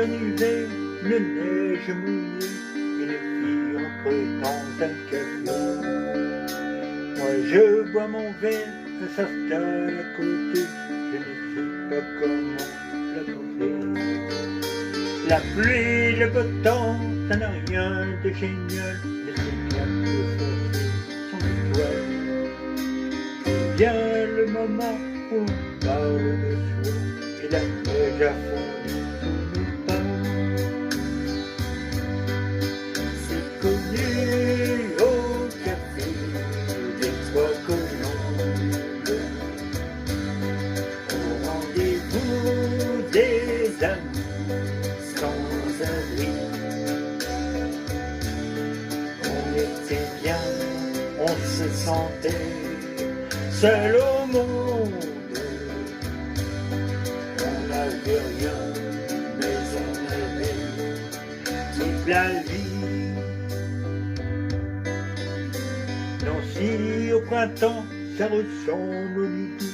plein hiver, une neige mouillée, une fille entre dans un café. Moi je bois mon verre, elle s'installe à côté, je ne sais pas comment la trouver. La pluie, le beau temps, ça n'a rien de génial, mais c'est bien que ça fait son étoile. Vient le moment où on parle de soi, et la neige a fondu sous nos pas. C'est connu au café des Trois Colombes, au rendez-vous des amours sans abri. On était bien, on se sentait seul au monde. On n'avait rien, mais on avait toute la vie. Nancy au printemps, ça ressemble au midi,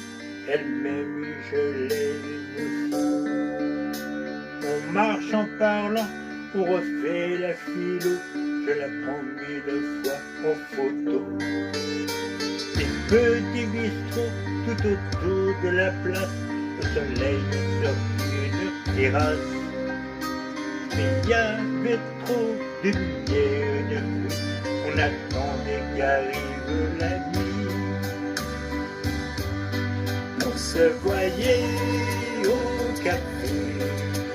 elle-même y gelait l'innocent. On marche en parlant, on refait la philo, je la prends 1000 fois en photo. Des petits bistrots tout autour de la place, le soleil sur une terrasse. Mais il y avait trop de lumière et de bruit, on attendait qu'arrive la nuit. On se voyait au café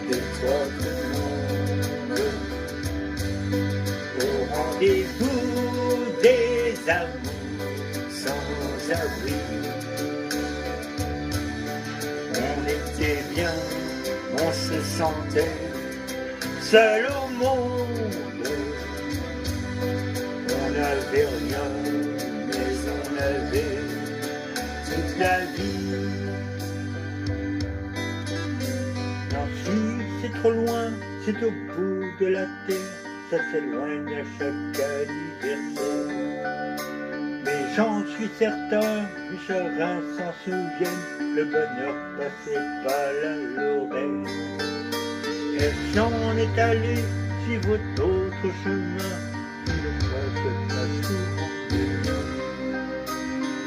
des Trois Colombes, au rendez-vous des amours sans abri. On était bien, on se sentait seul au monde. On n'avait rien, mais on avait toute la vie. Nancy, c'est trop loin, c'est au bout de la terre, ça s'éloigne à chaque anniversaire. Mais j'en suis certain, mes chagrins s'en souviennent, le bonheur passait par la Lorraine. Elle s'en est allée suivre d'autres chemins, une fois se passe souvent mieux.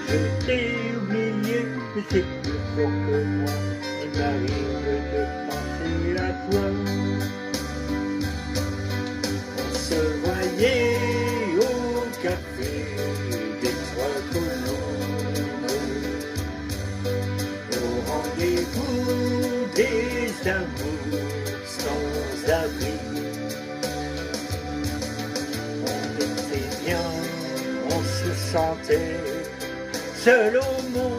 Je t'ai oublié, mais c'est plus fort que moi, il m'arrive de penser à toi. On se voyait au café des Trois Colombes, au rendez-vous des amours sans abri. On était bien, on se sentait seul au monde.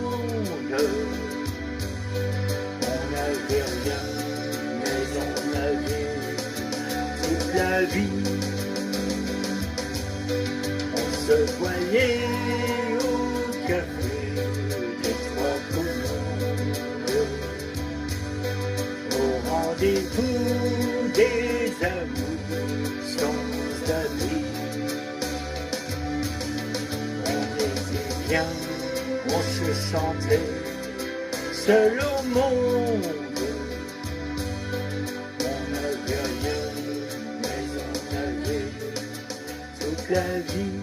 On n'avait rien, mais on avait toute la vie. On se voyait au café des Trois Colombes, au rendez-vous des amours sans abri. On était bien, on se sentait seul au monde. On n'avait rien, mais on avait toute la vie.